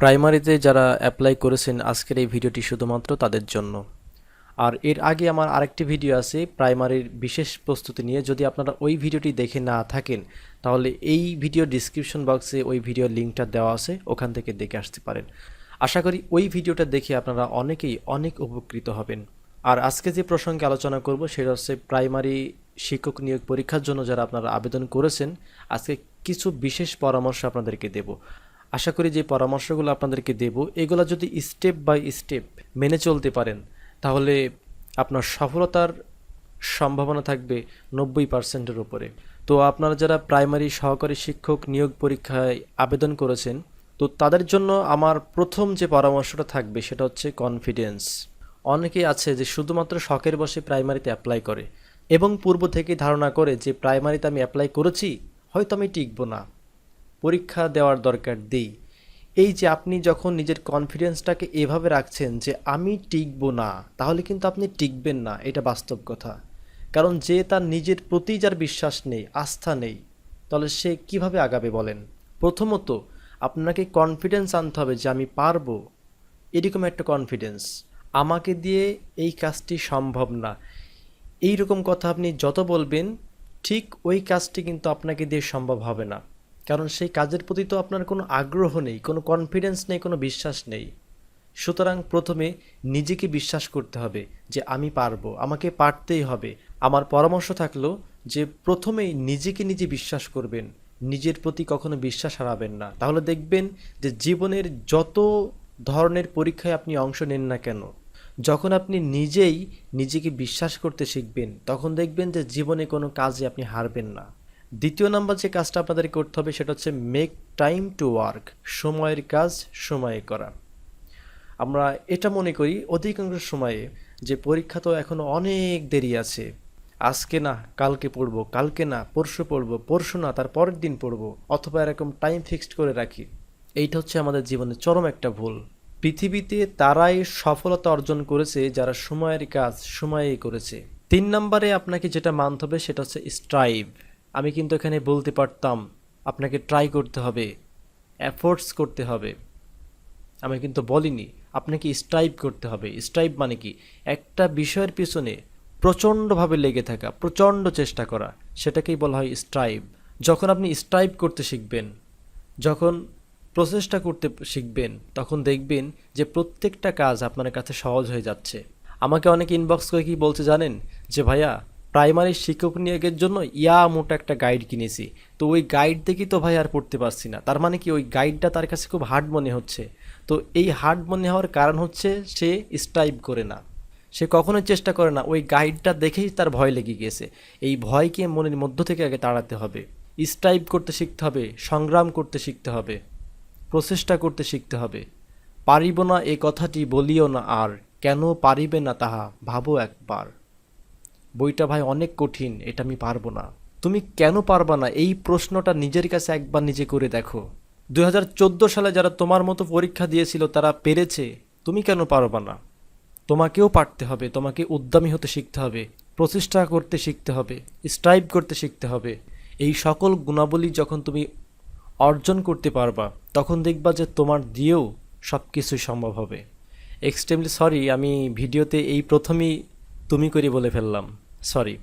প্রাইমারিতে যারা অ্যাপ্লাই করেছেন আজকের এই ভিডিওটি শুধুমাত্র তাদের জন্য। আর এর আগে আমার আরেকটি ভিডিও আছে প্রাইমারির বিশেষ প্রস্তুতি নিয়ে, যদি আপনারা ওই ভিডিওটি দেখে না থাকেন তাহলে এই ভিডিও ডিসক্রিপশন বক্সে ওই ভিডিওর লিঙ্কটা দেওয়া আছে, ওখান থেকে দেখে আসতে পারেন। আশা করি ওই ভিডিওটা দেখে আপনারা অনেকেই অনেক উপকৃত হবেন। আর আজকে যে প্রসঙ্গে আলোচনা করব সেটা হচ্ছে প্রাইমারি শিক্ষক নিয়োগ পরীক্ষার জন্য যারা আপনারা আবেদন করেছেন, আজকে কিছু বিশেষ পরামর্শ আপনাদেরকে দেব। আশা করি যে পরামর্শগুলো আপনাদেরকে দেব এগুলো যদি স্টেপ বাই স্টেপ মেনে চলতে পারেন তাহলে আপনার সফলতার সম্ভাবনা থাকবে 90%-এর উপরে। তো আপনারা যারা প্রাইমারি সহকারী শিক্ষক নিয়োগ পরীক্ষায় আবেদন করেছেন, তো তাদের জন্য আমার প্রথম যে পরামর্শটা থাকবে সেটা হচ্ছে কনফিডেন্স। অনেকেই আছে যে শুধুমাত্র শখের বশে প্রাইমারিতে অ্যাপ্লাই করে এবং পূর্ব থেকেই ধারণা করে যে প্রাইমারিতে আমি অ্যাপ্লাই করেছি, হয়তো আমি টিকবো না, পরীক্ষা দেওয়ার দরকার দেই। এই যে আপনি যখন নিজের কনফিডেন্সটাকে এভাবে রাখছেন যে আমি টিকবো না, তাহলে কিন্তু আপনি টিকবেন না, এটা বাস্তব কথা। কারণ যে তার নিজের প্রতি যার বিশ্বাস নেই, আস্থা নেই, তাহলে সে কিভাবে আগাবে বলেন? প্রথমত আপনাকে কনফিডেন্স আনতে হবে যে আমি পারবো, এরকম একটা কনফিডেন্স। আমাকে দিয়ে এই কাজটি সম্ভব না, এই রকম কথা আপনি যত বলবেন, ঠিক ওই কাজটি কিন্তু আপনাকে দিয়ে সম্ভব হবে না। কারণ সেই কাজের প্রতি তো আপনার কোনো আগ্রহ নেই, কোনো কনফিডেন্স নেই, কোনো বিশ্বাস নেই। সুতরাং প্রথমে নিজেকে বিশ্বাস করতে হবে যে আমি পারবো, আমাকে পারতেই হবে। আমার পরামর্শ থাকলো যে প্রথমেই নিজেকে নিজে বিশ্বাস করবেন, নিজের প্রতি কখনো বিশ্বাস হারাবেন না। তাহলে দেখবেন যে জীবনের যত ধরনের পরীক্ষায় আপনি অংশ নেন না কেন, যখন আপনি নিজেই নিজেকে বিশ্বাস করতে শিখবেন, তখন দেখবেন যে জীবনে কোনো কাজে আপনি হারবেন না। দ্বিতীয় নাম্বার যে কাজটা আপনাদের করতে হবে সেটা হচ্ছে মেক টাইম টু ওয়ার্ক, সময়ের কাজ সময়ে করা। আমরা এটা মনে করি অধিকাংশ সময়ে যে পরীক্ষা তো এখনো অনেক দেরি আছে, আজকে না কালকে পড়বো, কালকে না পরশু পড়বো, পরশু না তার পরের দিন পড়বো, অথবা এরকম টাইম ফিক্সড করে রাখি। এইটা হচ্ছে আমাদের জীবনে চরম একটা ভুল। পৃথিবীতে তারাই সফলতা অর্জন করেছে যারা সময়ের কাজ সময়েই করেছে। 3 নম্বরে আপনাকে যেটা মানতে হবে সেটা হচ্ছে স্ট্রাইভ। আমি কিন্তু এখানে বলতে পারতাম আপনাকে ট্রাই করতে হবে, এফোর্টস করতে হবে, আমি কিন্তু বলিনি। আপনাকে স্ট্রাইভ করতে হবে। স্ট্রাইভ মানে কি? একটা বিষয়ের পিছনে প্রচণ্ডভাবে লেগে থাকা, প্রচণ্ড চেষ্টা করা, সেটাকেই বলা হয় স্ট্রাইভ। যখন আপনি স্ট্রাইভ করতে শিখবেন, যখন প্রচেষ্টা করতে শিখবেন, তখন দেখবেন যে প্রত্যেকটা কাজ আপনার কাছে সহজ হয়ে যাচ্ছে। আমাকে অনেকে ইনবক্স করে কি বলছে জানেন? যে ভাইয়া, প্রাইমারি শিক্ষক নিয়োগের জন্য মোটা একটা গাইড কিনেছি, তো ওই গাইড দেখি তো ভাই আর পড়তে পারছি না। তার মানে কি ওই গাইডটা তার কাছে খুব হার্ড মনে হচ্ছে। তো এই হার্ড মনে হওয়ার কারণ হচ্ছে সে স্ট্রাইভ করে না, সে কখনোই চেষ্টা করে না। ওই গাইডটা দেখেই তার ভয় লেগে গিয়েছে। এই ভয়কে মনের মধ্য থেকে আগে তাড়াতে হবে। স্ট্রাইভ করতে শিখতে হবে, সংগ্রাম করতে শিখতে হবে, প্রচেষ্টা করতে শিখতে হবে। পারিব না এ কথাটি বলিও না আর, কেন পারিবে না তাহা ভাবো একবার। বইটা ভাই অনেক কঠিন, এটা আমি পারবো না। তুমি কেন পারবা না, এই প্রশ্নটা নিজের কাছে একবার নিজে করে দেখো। 2014 সালে যারা তোমার মতো পরীক্ষা দিয়েছিল তারা পেরেছে, তুমি কেন পারবা না? তোমাকেও পারতে হবে, তোমাকে উদ্যমী হতে শিখতে হবে, প্রচেষ্টা করতে শিখতে হবে, স্ট্রাইভ করতে শিখতে হবে। এই সকল গুণাবলী যখন তুমি অর্জন করতে পারবা, তখন দেখবা যে তোমার দিয়েও সব কিছুই সম্ভব হবে। এক্সট্রিমলি সরি, আমি ভিডিওতে এই প্রথমেই তুমি করে বলে ফেললাম, সরি।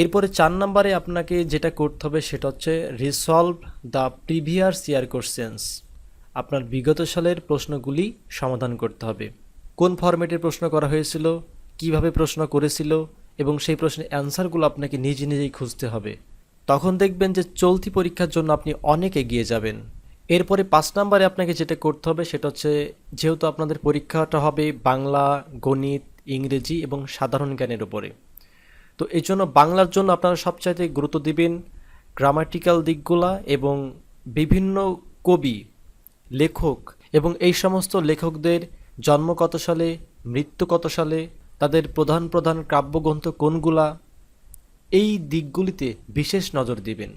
এরপরে 4 নম্বরে আপনাকে যেটা করতে হবে সেটা হচ্ছে resolve the previous year questions. আপনার বিগত সালের প্রশ্নগুলি সমাধান করতে হবে। কোন ফরম্যাটের প্রশ্ন করা হয়েছিল, কিভাবে প্রশ্ন করেছিল, এবং সেই প্রশ্নের অ্যান্সারগুলো আপনাকে নিজে নিজেই খুঁজতে হবে। তখন দেখবেন যে চলতি পরীক্ষার জন্য আপনি অনেক এগিয়ে যাবেন। এরপরে 5 নম্বরে আপনাকে যেটা করতে হবে সেটা হচ্ছে, যেহেতু আপনাদের পরীক্ষাটা হবে বাংলা, গণিত, ইংরেজি এবং সাধারণ জ্ঞানের উপরে, তো এই জন্য বাংলার জন্য আপনারা সবচাইতে গুরুত্ব দিবেন গ্রামাটিক্যাল দিকগুলা এবং বিভিন্ন কবি, লেখক এবং এই সমস্ত লেখকদের জন্ম কত সালে, মৃত্যু কত সালে, তাদের প্রধান প্রধান কাব্যগ্রন্থ কোনগুলা, এই দিকগুলিতে বিশেষ নজর দিবেন।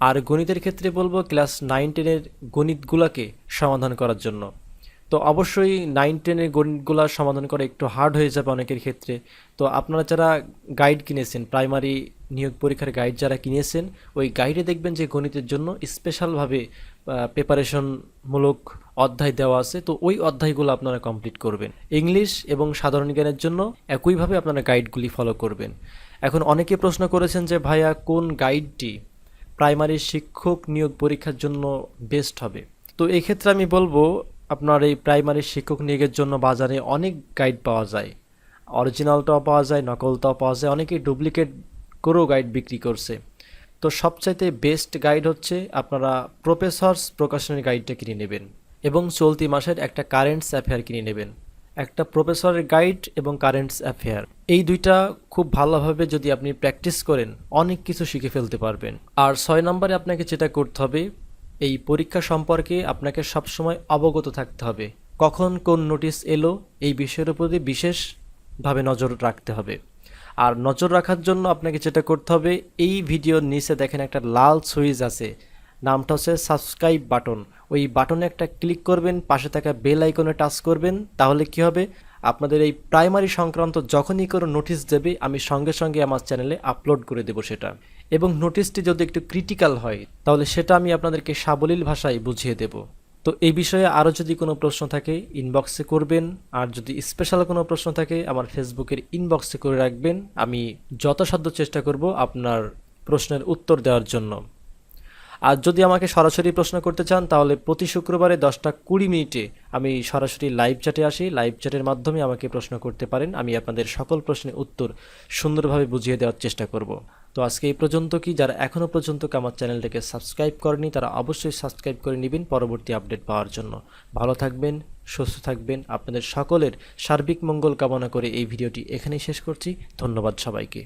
আর গণিতের ক্ষেত্রে বলবো ক্লাস 9-10-এর গণিতগুলাকে সমাধান করার জন্য। তো অবশ্যই 9-10-এর গণিতগুলা সমাধান করা একটু হার্ড হয়ে যাবে অনেকের ক্ষেত্রে। তো আপনারা যারা গাইড কিনেছেন, প্রাইমারি নিয়োগ পরীক্ষার গাইড যারা কিনেছেন, ওই গাইডে দেখবেন যে গণিতের জন্য স্পেশালভাবে প্রিপারেশনমূলক অধ্যায় দেওয়া আছে, তো ওই অধ্যায়গুলো আপনারা কমপ্লিট করবেন। ইংলিশ এবং সাধারণ জ্ঞানের জন্য একইভাবে আপনারা গাইডগুলি ফলো করবেন। এখন অনেকে প্রশ্ন করেছেন যে ভাইয়া কোন গাইডটি প্রাইমারি শিক্ষক নিয়োগ পরীক্ষার জন্য বেস্ট হবে। তো এই ক্ষেত্রে আমি বলবো আপনার এই প্রাইমারি শিক্ষক নিয়োগের জন্য বাজারে অনেক গাইড পাওয়া যায়, অরিজিনালটাও পাওয়া যায়, নকলটাও পাওয়া যায়, অনেকেই ডুপ্লিকেট করেও গাইড বিক্রি করছে। তো সবচাইতে বেস্ট গাইড হচ্ছে আপনারা প্রফেসরস প্রকাশনের গাইডটা কিনে নেবেন এবং চলতি মাসের একটা কারেন্টস অ্যাফেয়ার কিনে নেবেন। একটা প্রফেসরের গাইড এবং কারেন্টস অ্যাফেয়ার, এই দুইটা খুব ভালোভাবে যদি আপনি প্র্যাকটিস করেন অনেক কিছু শিখে ফেলতে পারবেন। আর ৬ নম্বরে আপনাকে যেটা করতে হবে, এই পরীক্ষা সম্পর্কে আপনাকে সবসময় অবগত থাকতে হবে। কখন কোন নোটিশ এলো এই বিষয়ের উপরে বিশেষভাবে নজর রাখতে হবে। আর নজর রাখার জন্য আপনাকে যেটা করতে হবে, এই ভিডিওর নিচে দেখেন একটা লাল সুইচ আছে, নামটা হচ্ছে সাবস্ক্রাইব বাটন। ওই বাটনে একটা ক্লিক করবেন, পাশে থাকা বেল আইকনে টাচ করবেন। তাহলে কি হবে, আপনাদের এই প্রাইমারি সংক্রান্ত যখনই কোনো নোটিশ দেবে আমি সঙ্গে সঙ্গে আমার চ্যানেলে আপলোড করে দেব সেটা। এবং নোটিশটি যদি একটু ক্রিটিক্যাল হয় তাহলে সেটা আমি আপনাদেরকে সাবলীল ভাষায় বুঝিয়ে দেব। তো এই বিষয়ে আরও যদি কোনো প্রশ্ন থাকে ইনবক্সে করবেন, আর যদি স্পেশাল কোনো প্রশ্ন থাকে আমার ফেসবুকের ইনবক্সে করে রাখবেন। আমি যথাসাধ্য চেষ্টা করব আপনার প্রশ্নের উত্তর দেওয়ার জন্য। আর যদি আমাকে সরাসরি প্রশ্ন করতে চান তাহলে প্রতি শুক্রবারে 10টা 20 মিনিটে আমি সরাসরি লাইভ চ্যাটে আসি। লাইভ চ্যাটের মাধ্যমে আমাকে প্রশ্ন করতে পারেন, আমি আপনাদের সকল প্রশ্নের উত্তর সুন্দরভাবে বুঝিয়ে দেওয়ার চেষ্টা করব। তো আজকে এই পর্যন্ত, কি যারা এখনও পর্যন্ত আমার চ্যানেলটাকে সাবস্ক্রাইব করেনি তারা অবশ্যই সাবস্ক্রাইব করে নেবেন পরবর্তী আপডেট পাওয়ার জন্য। ভালো থাকবেন, সুস্থ থাকবেন, আপনাদের সকলের সার্বিক মঙ্গল কামনা করে এই ভিডিওটি এখানেই শেষ করছি। ধন্যবাদ সবাইকে।